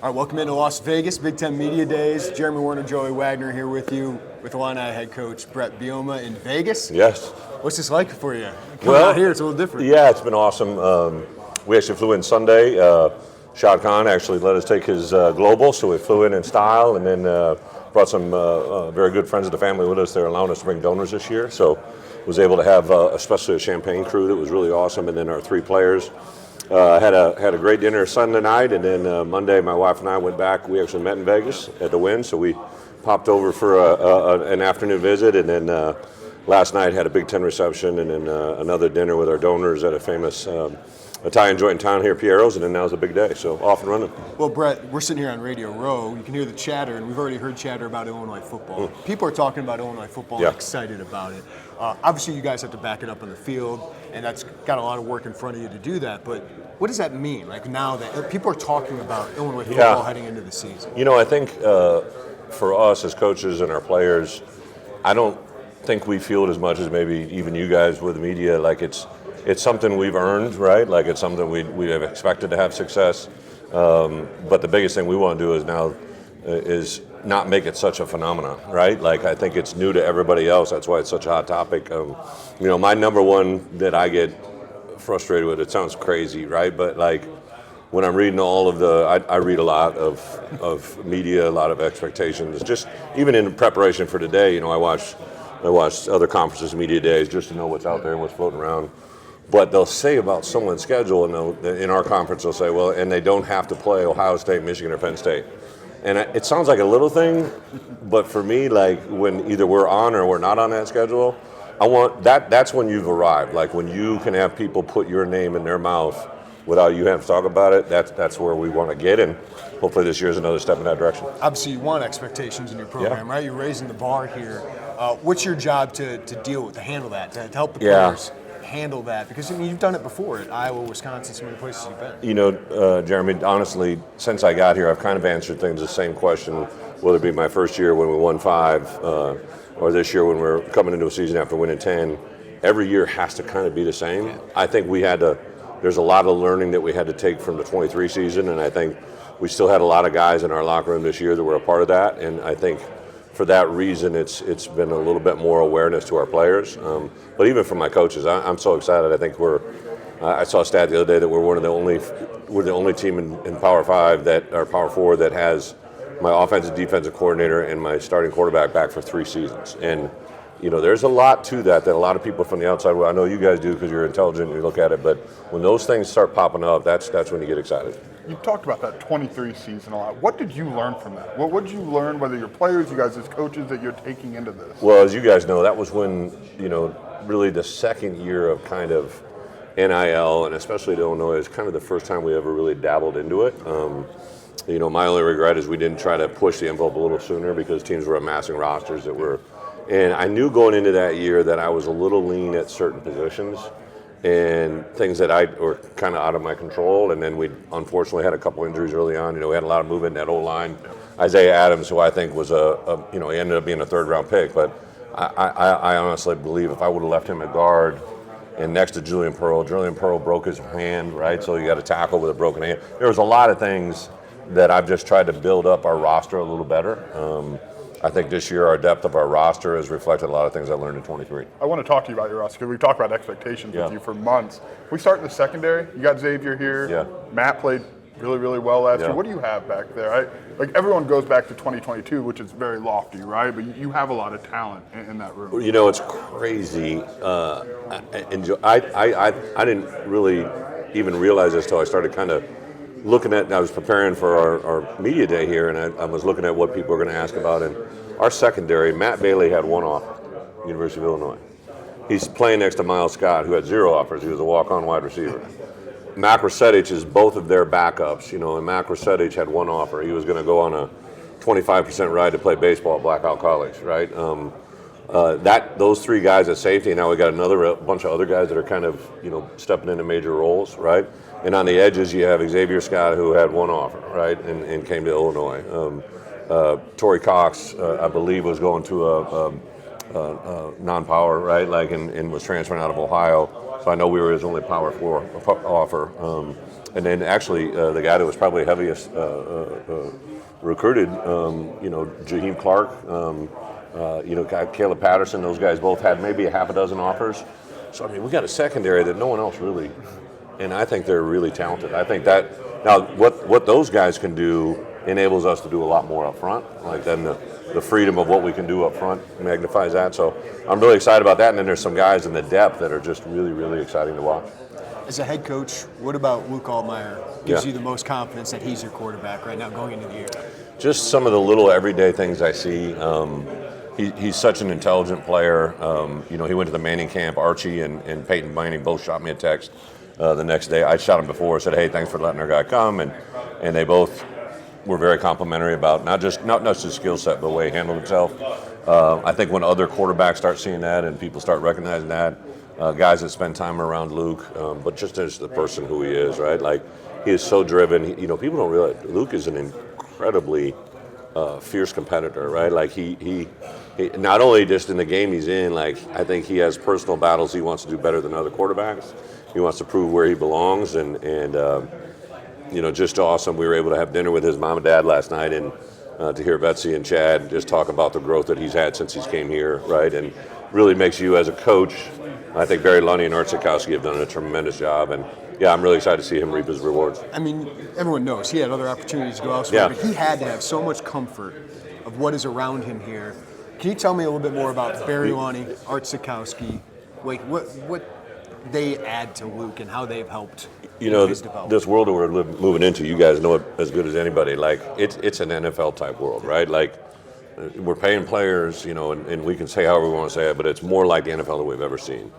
All right, welcome into Las Vegas, Big Ten Media Days. Jeremy Werner, Joey Wagner here with you, with Illini head coach Bret Bielema in Vegas. Yes. What's this like for you? Coming out here, it's a little different. Yeah, it's been awesome. We actually flew in Sunday. Shad Khan actually let us take his global, so we flew in style, and then brought some very good friends of the family with us. They're allowing us to bring donors this year, so was able to have especially a champagne crew that was really awesome, and then our three players. Had a great dinner Sunday night, and then Monday my wife and I went back. We actually met in Vegas at the Wynn, so we popped over for an afternoon visit, and then last night had a Big Ten reception, and then another dinner with our donors at a famous Italian joint in town here, Piero's, and then now's a big day, so off and running. Well, Bret, we're sitting here on Radio Row. You can hear the chatter, and we've already heard chatter about Illinois football. People are talking about Illinois football and excited about it. Obviously, you guys have to back it up on the field, and that's got a lot of work in front of you to do that. But what does that mean? Like now that people are talking about Illinois football heading into the season. You know, I think for us as coaches and our players, I don't think we feel it as much as maybe even you guys with the media. Like it's something we've earned, right? Like it's something we have expected to have success. But the biggest thing we want to do is not make it such a phenomenon, right? Like I think it's new to everybody else. That's why it's such a hot topic. My number one that I get frustrated with, it sounds crazy, right? But like when I'm reading all of I read a lot of media, a lot of expectations. Just even in preparation for today, I watched other conferences, media days, just to know what's out there and what's floating around. But they'll say about someone's schedule, and in our conference they'll say, well, and they don't have to play Ohio State, Michigan, or Penn State. And it sounds like a little thing, but for me, like when either we're on or we're not on that schedule, I want that's when you've arrived. Like when you can have people put your name in their mouth without you having to talk about it, that's where we want to get, and hopefully this year is another step in that direction. Obviously, you want expectations in your program, right? You're raising the bar here. What's your job to deal with, to handle that, to help the players handle that? Because you've done it before at Iowa, Wisconsin, some of the places you've been. Jeremy, honestly, since I got here, I've kind of answered things the same question, whether it be my first year when we won 5, or this year when we're coming into a season after winning 10. Every year has to kind of be the same. Yeah. I think there's a lot of learning that we had to take from the 23 season, and I think we still had a lot of guys in our locker room this year that were a part of that, and I think for that reason, it's been a little bit more awareness to our players. But even for my coaches, I'm so excited. I think I saw a stat the other day that we're the only team in Power 5 Power 4 that has my offensive defensive coordinator and my starting quarterback back for 3 seasons. And there's a lot to that a lot of people from the outside, well, I know you guys do because you're intelligent and you look at it, but when those things start popping up, that's when you get excited. You talked about that 23 season a lot. What did you learn from that? What did you learn, whether you're players, you guys as coaches, that you're taking into this? Well, as you guys know, that was when, really the second year of kind of NIL, and especially at Illinois, is kind of the first time we ever really dabbled into it. My only regret is we didn't try to push the envelope a little sooner because teams were amassing rosters and I knew going into that year that I was a little lean at certain positions and things that were kind of out of my control. And then we unfortunately had a couple injuries early on. We had a lot of movement in that O-line. Isaiah Adams, who I think was he ended up being a 3rd-round pick. But I honestly believe if I would have left him at guard and next to Julian Pearl broke his hand, right? So you got to tackle with a broken hand. There was a lot of things that I've just tried to build up our roster a little better. I think this year our depth of our roster has reflected a lot of things I learned in 23. I want to talk to you about your roster because we've talked about expectations with you for months. We start in the secondary. You got Xavier here. Yeah. Matt played really, really well last year. What do you have back there? Like everyone goes back to 2022, which is very lofty, right? But you have a lot of talent in that room. It's crazy. I didn't really even realize this until I started kind of looking at, I was preparing for our media day here, and I was looking at what people were going to ask about. And our secondary, Matt Bailey had 1 offer, University of Illinois. He's playing next to Miles Scott, who had 0 offers. He was a walk-on wide receiver. Mac Rossetich is both of their backups, and Mac Rossetich had 1 offer. He was going to go on a 25% ride to play baseball at Blackout College, right? Those 3 guys at safety, and now we got a bunch of other guys that are kind of, stepping into major roles, right? And on the edges, you have Xavier Scott, who had 1 offer, right, and came to Illinois. Torrey Cox, I believe, was going to non-power, right? Like, and was transferring out of Ohio. So I know we were his only Power 4 offer. And then actually, the guy that was probably heaviest recruited, Jaheim Clark, Caleb Patterson, those guys both had maybe a half a dozen offers. So, I mean, we got a secondary that no one else really, and I think they're really talented. I think that, now what those guys can do enables us to do a lot more up front. Like, then the freedom of what we can do up front magnifies that. So I'm really excited about that. And then there's some guys in the depth that are just really, really exciting to watch. As a head coach, what about Luke Altmaier gives you the most confidence that he's your quarterback right now going into the year? Just some of the little everyday things I see. He's such an intelligent player. He went to the Manning camp. Archie and Peyton Manning both shot me a text the next day. I shot him before, said, hey, thanks for letting our guy come. And they both were very complimentary about not just his skill set, but the way he handled himself. I think when other quarterbacks start seeing that and people start recognizing that, guys that spend time around Luke, but just as the person who he is, right? Like, he is so driven. People don't realize Luke is an incredibly fierce competitor, right? Like, he not only just in the game he's in, like, I think he has personal battles he wants to do better than other quarterbacks. He wants to prove where he belongs, and just awesome. We were able to have dinner with his mom and dad last night, and to hear Betsy and Chad just talk about the growth that he's had since he's came here, right? And really makes you, as a coach, I think Barry Lunny and Art Sikowski have done a tremendous job, and yeah, I'm really excited to see him reap his rewards. I mean, everyone knows he had other opportunities to go elsewhere, but he had to have so much comfort of what is around him here. Can you tell me a little bit more about Barry Lunny, Art Sikowski, like what they add to Luke and how they've helped his development? This world that we're moving into, you guys know it as good as anybody. Like, it's an NFL type world, right? Like, we're paying players, and we can say however we want to say it, but it's more like the NFL that we've ever seen.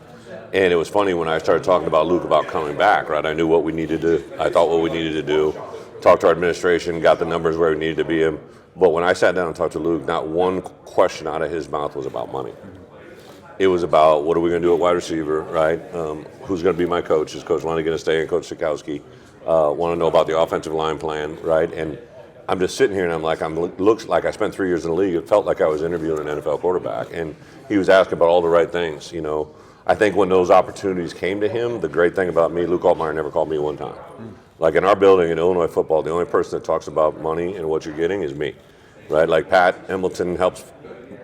And it was funny when I started talking about Luke about coming back, right? I knew what we needed to, I thought what we needed to do, talked to our administration, got the numbers where we needed to be in. But when I sat down and talked to Luke, not one question out of his mouth was about money. It was about, what are we going to do at wide receiver, right? Who's going to be my coach? Is Coach Lunny going to stay, and Coach Sikowski? Want to know about the offensive line plan, right? And I'm just sitting here and I'm like, looks like I spent 3 years in the league. It felt like I was interviewing an NFL quarterback. And he was asking about all the right things, I think when those opportunities came to him, the great thing about me, Luke Altmaier never called me one time. Like, in our building in Illinois football, the only person that talks about money and what you're getting is me, right? Like, Pat Embleton helps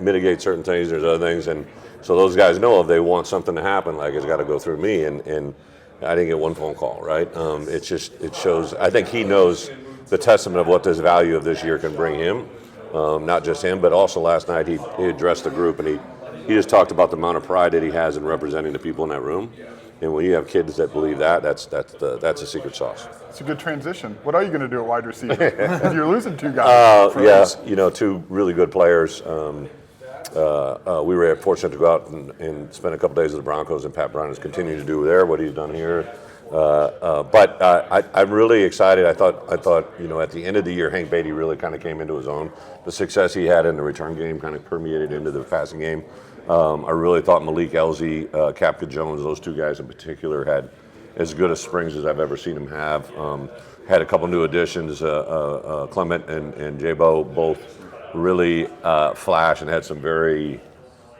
mitigate certain things. There's other things. And so those guys know if they want something to happen, like, it's got to go through me. And I didn't get one phone call, right? It shows, I think he knows the testament of what this value of this year can bring him, not just him, but also last night he addressed the group, and he just talked about the amount of pride that he has in representing the people in that room. And when you have kids that believe that, that's a secret sauce. It's a good transition. What are you going to do at wide receiver? You're losing two guys. Two really good players. We were fortunate to go out and spend a couple days with the Broncos, and Pat Brown is continuing to do there what he's done here. But I'm really excited. I thought at the end of the year, Hank Beatty really kind of came into his own. The success he had in the return game kind of permeated into the passing game. I really thought Malik Elzy, Capka Jones, those two guys in particular had as good a springs as I've ever seen them have. Had a couple new additions, Clement and J-Bo, both really flash and had some very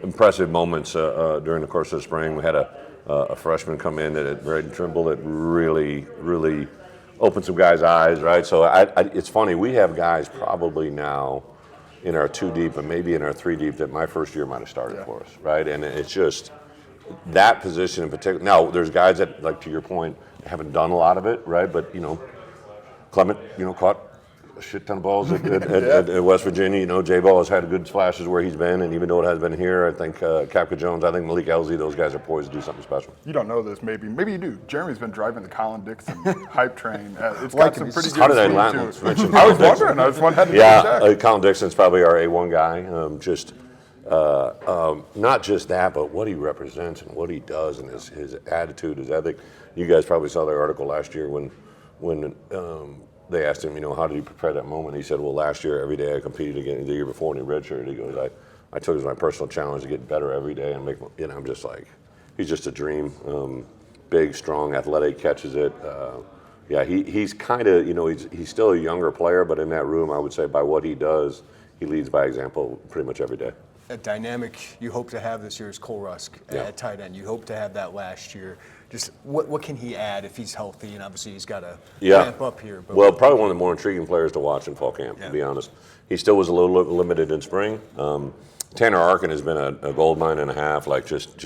impressive moments during the course of the spring. We had a freshman come in at Braden Trimble that really opened some guys' eyes, right? So it's funny, we have guys probably now in our 2 deep and maybe in our 3 deep that my first year might have started for us, right? And it's just that position in particular. Now, there's guys that, like, to your point, haven't done a lot of it, right? But, Clement, caught a shit ton of balls at West Virginia. J-Ball has had good flashes where he's been, and even though it has been here, I think Capka Jones, I think Malik Elzy, those guys are poised to do something special. You don't know this, maybe you do. Jeremy's been driving the Colin Dixon hype train. It's got some pretty good. How did I mention? I was wondering. I just wanted to check. Colin Dixon's probably our A1 guy. Not just that, but what he represents and what he does and his attitude, his ethic. You guys probably saw the article last year when they asked him, how did he prepare that moment? He said, well, last year, every day I competed again. The year before, when he redshirted, he goes, I took it as my personal challenge to get better every day and make, I'm just like, he's just a dream. Big, strong, athletic, catches it. He's kind of, he's still a younger player, but in that room, I would say by what he does, he leads by example pretty much every day. a dynamic you hope to have this year is Cole Rusk at tight end. You hope to have that last year. Just what can he add if he's healthy? And obviously he's got to ramp up here. But well, probably one of the more intriguing players to watch in fall camp, to be honest. He still was a little limited in spring. Tanner Arkin has been a gold mine and a half, like just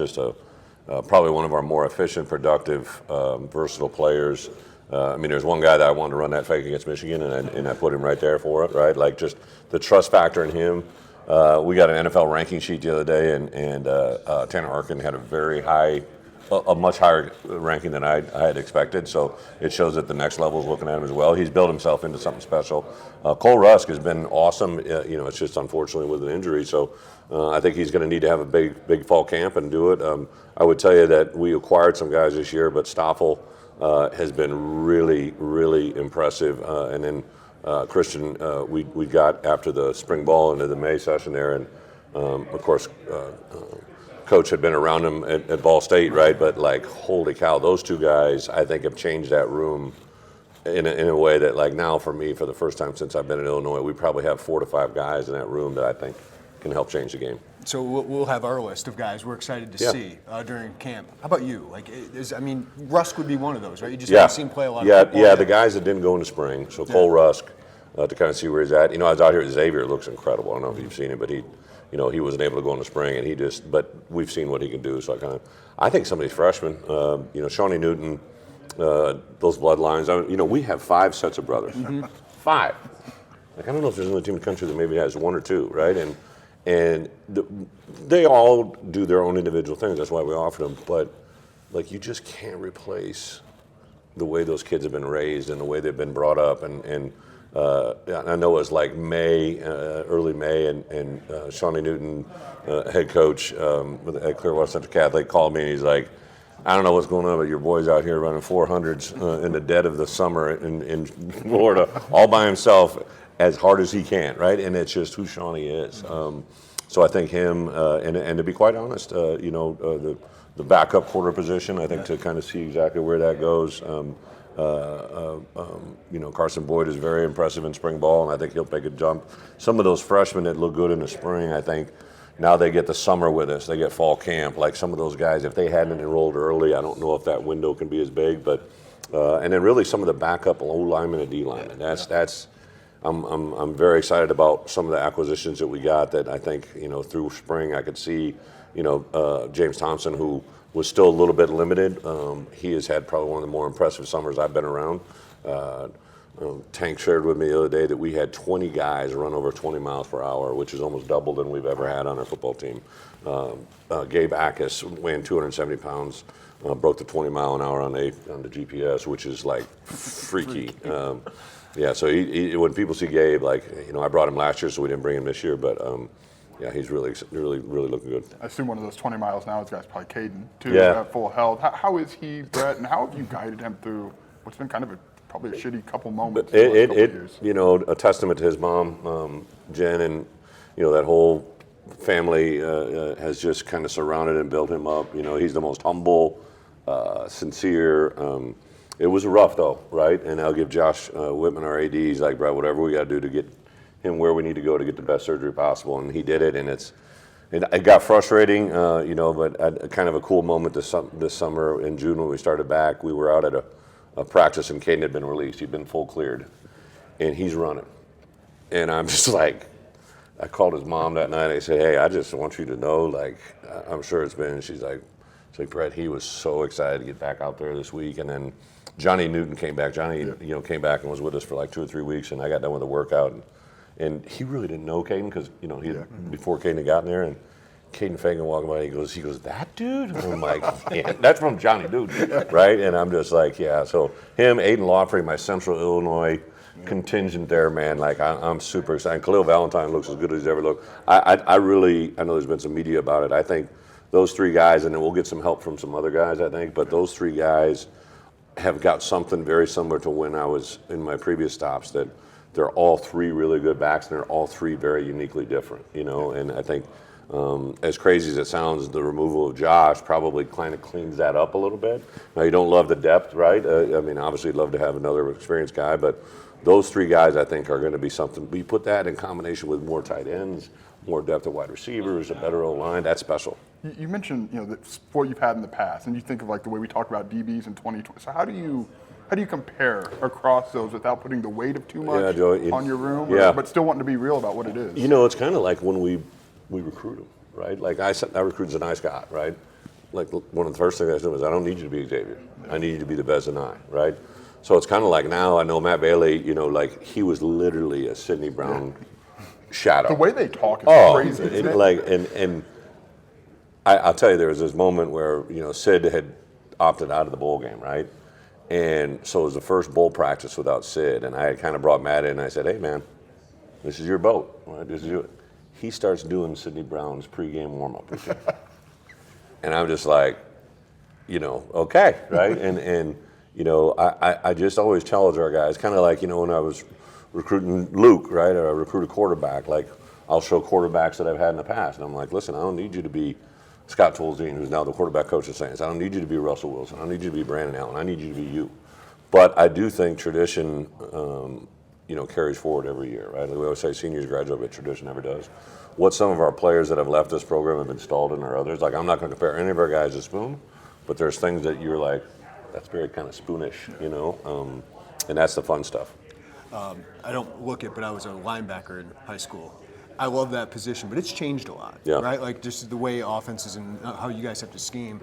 probably one of our more efficient, productive, versatile players. I mean, there's one guy that I wanted to run that fake against Michigan, and I put him right there for it, right? Like just the trust factor in him. We got an NFL ranking sheet the other day, and Tanner Arkin had a very high, a much higher ranking than I had expected. So it shows that the next level is looking at him as well. He's built himself into something special. Cole Rusk has been awesome. It's just unfortunately with an injury. So I think he's going to need to have a big fall camp and do it. I would tell you that we acquired some guys this year, but Stoffel has been really, really impressive. And then Christian, we got after the spring ball into the May session there, and of course, Coach had been around him at Ball State, right? But like, holy cow, those two guys, I think, have changed that room in a way that, like, now for me, for the first time since I've been in Illinois, we probably have 4 to 5 guys in that room that I think can help change the game. So we'll have our list of guys we're excited to see during camp. How about you? Like, Rusk would be one of those, right? You just haven't seen him play a lot of football yet. The guys that didn't go in the spring. So Cole Rusk, to kind of see where he's at. I was out here at Xavier. It looks incredible. I don't know if you've seen it, but he wasn't able to go in the spring, and but we've seen what he can do. So I think some of these freshmen, Shawnee Newton, those bloodlines. We have 5 sets of brothers. 5. Like, I don't know if there's another team in the country that maybe has 1 or 2, right? And they all do their own individual things. That's why we offer them. But like, you just can't replace the way those kids have been raised and the way they've been brought up. And I know it was like early May, and Shawnee Newton, head coach at Clearwater Central Catholic, called me and he's like, I don't know what's going on, but your boy's out here running 400s in the dead of the summer in Florida, all by himself, as hard as he can, right? And it's just who Shawnee is. So I think him, and to be quite honest, the backup quarter position, I think to kind of see exactly where that goes. Carson Boyd is very impressive in spring ball, and I think he'll take a jump. Some of those freshmen that look good in the spring, I think, now they get the summer with us. They get fall camp. Like some of those guys, if they hadn't enrolled early, I don't know if that window can be as big. But and then really some of the backup O linemen and D linemen. That's I'm very excited about some of the acquisitions that we got. That I think through spring I could see James Thompson, who was still a little bit limited. He has had probably one of the more impressive summers I've been around. Tank shared with me the other day that we had 20 guys run over 20 miles per hour, which is almost double than we've ever had on our football team. Gabe Ackus, weighing 270 pounds, broke the 20 mile an hour on the GPS, which is like freaky. So when people see Gabe, like, I brought him last year, so we didn't bring him this year, but he's really looking good. I assume one of those 20 miles now is probably Caden, too, at full health. How is he, Bret, and how have you guided him through what's been kind of probably a shitty couple moments in the last couple years? A testament to his mom, Jen, and, that whole family has just kind of surrounded and built him up. He's the most humble, sincere. It was rough, though, right? And I'll give Josh Whitman, our AD, he's like, Bret, whatever we got to do to get him where we need to go to get the best surgery possible, and he did it, and it got frustrating, but kind of a cool moment this summer in June when we started back. We were out at a practice, and Caden had been released. He'd been full cleared, and he's running. And I'm just like, I called his mom that night. I said, hey, I just want you to know, like, I'm sure it's been. She's like, Bret, he was so excited to get back out there this week. And then Johnny Newton came back. Johnny, came back and was with us for like 2 or 3 weeks, and I got done with the workout. And he really didn't know Caden because, before Caden had gotten there, and Caden Fagan walking by, he goes, that dude? And I'm like, yeah, that's from Johnny Newton, right? And I'm just like, yeah. So him, Aiden Lawfrey, my Central Illinois contingent there, man, like I'm super excited. Khalil Valentine looks as good as he's ever looked. I know there's been some media about it. I think those 3 guys, and then we'll get some help from some other guys, I think, but those 3 guys have got something very similar to when I was in my previous stops, that they're all 3 really good backs, and they're all 3 very uniquely different, and I think as crazy as it sounds, the removal of Josh probably kind of cleans that up a little bit. Now, you don't love the depth, right? Obviously you'd love to have another experienced guy, but those three guys, I think, are going to be something. We put that in combination with more tight ends, more depth at wide receivers, a better O-line. That's special. You mentioned, what you've had in the past, and you think of like the way we talked about DBs in 2020. So how do you compare across those without putting the weight of too much on your room, but still wanting to be real about what it is? It's kind of like when we recruit them, right? Like I recruited Zanai Scott, right? Like one of the first things I said was, I don't need you to be Xavier. I need you to be the best Zanai, right? So it's kind of like now I know Matt Bailey, like he was literally a Sidney Brown shadow. The way they talk is crazy. And I'll tell you, there was this moment where, Sid had opted out of the bowl game, right? And so it was the first bowl practice without Sid, and I had kind of brought Matt in and I said, hey man, this is your boat, right? This is your. He starts doing Sidney Brown's pregame warm-up routine. And I'm just like, okay, right? And I just always challenge our guys, kind of like, when I was recruiting Luke, right, or I recruit a quarterback, like I'll show quarterbacks that I've had in the past. And I'm like, listen, I don't need you to be Scott Tolzien, who's now the quarterback coach of Saints. I don't need you to be Russell Wilson. I don't need you to be Brandon Allen. I need you to be you. But I do think tradition, carries forward every year, right? Like we always say, seniors graduate, but tradition never does. What some of our players that have left this program have installed in our others, like I'm not going to compare any of our guys to Spoon, but there's things that you're like, that's very kind of Spoonish, and that's the fun stuff. I don't look it, but I was a linebacker in high school. I love that position, but it's changed a lot, right? Like just the way offenses and how you guys have to scheme.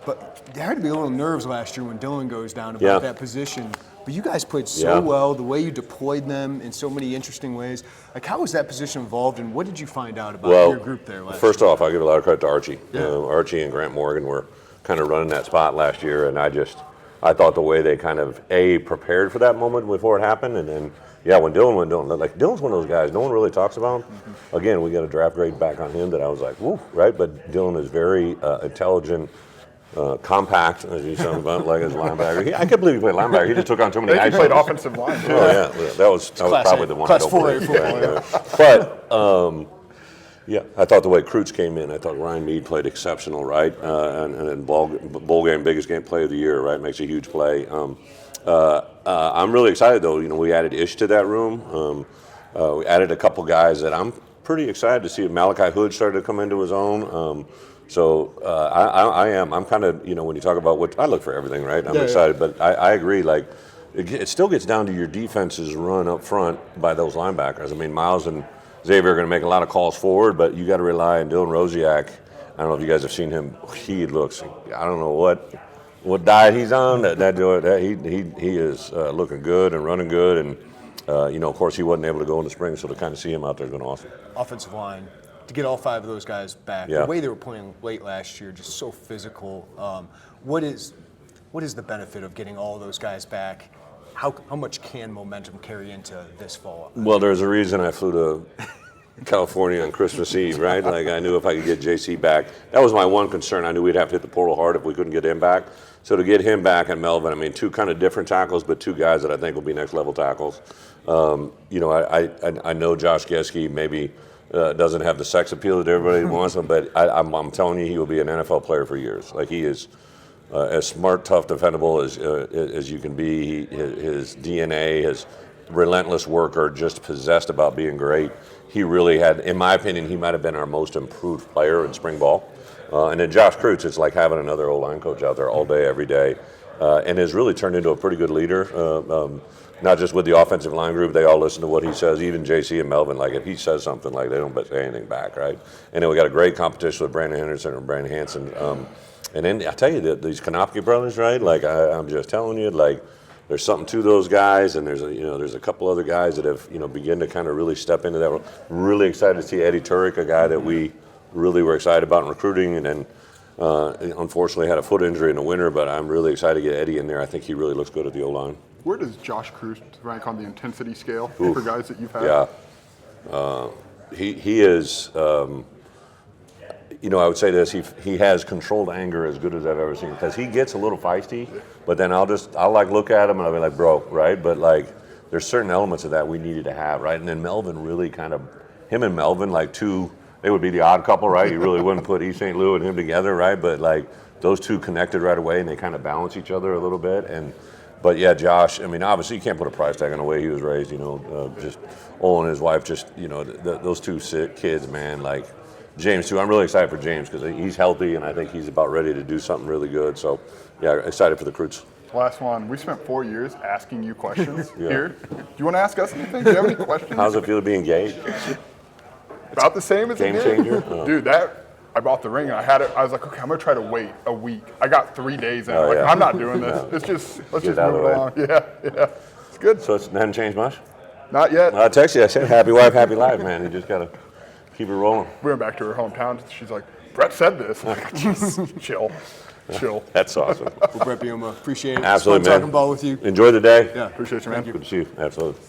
But there had to be a little nerves last year when Dylan goes down about that position. But you guys played so well, the way you deployed them in so many interesting ways. Like, how was that position involved, and what did you find out about your group there last year? First off, I'll give a lot of credit to Archie. Archie and Grant Morgan were kind of running that spot last year, and I thought the way they kind of, prepared for that moment before it happened, and then, when Dylan went down, like Dylan's one of those guys no one really talks about him. Mm-hmm. Again, we got a draft grade back on him that I was like, woo, right? But Dylan is very intelligent, compact, as you talking about, like as a linebacker. I can't believe he played linebacker. He just took on too many ice. He played offensive line. That was probably the one. Class 4A football. But I thought the way Kreutz came in, I thought Ryan Mead played exceptional, right? And then bowl game, biggest game play of the year, right? Makes a huge play. I'm really excited though. We added Ish to that room. We added a couple guys that I'm pretty excited to see. Malachi Hood started to come into his own. I'm kind of, when you talk about what I look for everything, right? I'm excited, but I agree. Like, it still gets down to your defense's run up front by those linebackers. I mean, Miles and Xavier are going to make a lot of calls forward, but you got to rely on Dylan Rosiak. I don't know if you guys have seen him. He looks, I don't know what diet he's on. He is looking good and running good, and of course he wasn't able to go in the spring, so to kind of see him out there has been awesome. Offensive line, to get all five of those guys back, the way they were playing late last year, just so physical. What is the benefit of getting all of those guys back? How much can momentum carry into this fall? Well, there's a reason I flew to California on Christmas Eve, right? Like I knew if I could get JC back, that was my one concern. I knew we'd have to hit the portal hard if we couldn't get him back. So to get him back and Melvin, I mean, two kind of different tackles, but two guys that I think will be next level tackles. I know Josh Geske maybe doesn't have the sex appeal that everybody wants him, but I'm telling you, he will be an NFL player for years. Like he is as smart, tough, defendable as you can be. His DNA, his relentless worker, just possessed about being great. He really had, in my opinion, he might have been our most improved player in spring ball. And then Josh Kreutz, it's like having another O-line coach out there all day, every day, and has really turned into a pretty good leader. Not just with the offensive line group, they all listen to what he says. Even JC and Melvin, like if he says something, like they don't say anything back, right? And then we got a great competition with Brandon Henderson and Brandon Hanson. And then I tell you that these Konopka brothers, right? Like I'm just telling you, like there's something to those guys, and there's a couple other guys that have begin to kind of really step into that role. Really excited to see Eddie Turek, a guy that we really were excited about in recruiting, and then unfortunately had a foot injury in the winter. But I'm really excited to get Eddie in there. I think he really looks good at the O-line. Where does Josh Kreutz rank on the intensity scale for guys that you've had? Yeah, he is. I would say this: he has controlled anger as good as I've ever seen. Because he gets a little feisty, but then I'll like look at him and I'll be like, bro, right? But like, there's certain elements of that we needed to have, right? And then Melvin really him and Melvin like they would be the odd couple, right? You really wouldn't put East St. Louis and him together, right? But like those two connected right away, and they kind of balance each other a little bit. And But yeah, Josh. I mean, obviously you can't put a price tag on the way he was raised. You know, just Owen and his wife. Just those two kids, man. Like James too. I'm really excited for James because he's healthy and I think he's about ready to do something really good. So yeah, excited for the recruits. Last one. We spent 4 years asking you questions here. Do you want to ask us anything? Do you have any questions? How's it feel to be engaged? About the same as Game it did. changer? Oh. Dude, I bought the ring and I had it. I was like, okay, I'm gonna try to wait a week. I got 3 days in. Oh, yeah. I'm not doing this. It's just let's Get just out move of the way. along. Yeah. It's good. So it hasn't changed much? Not yet. I texted you. I said, happy wife, happy life, man. You just got to keep it rolling. We went back to her hometown. She's like, Bret said this. I'm like, jeez, chill. That's awesome. Well, Bret Bielema, appreciate it. Absolutely, It's fun man. talking ball with you. Enjoy the day. Yeah, Appreciate you, man. Thank you. Good to see you. Absolutely.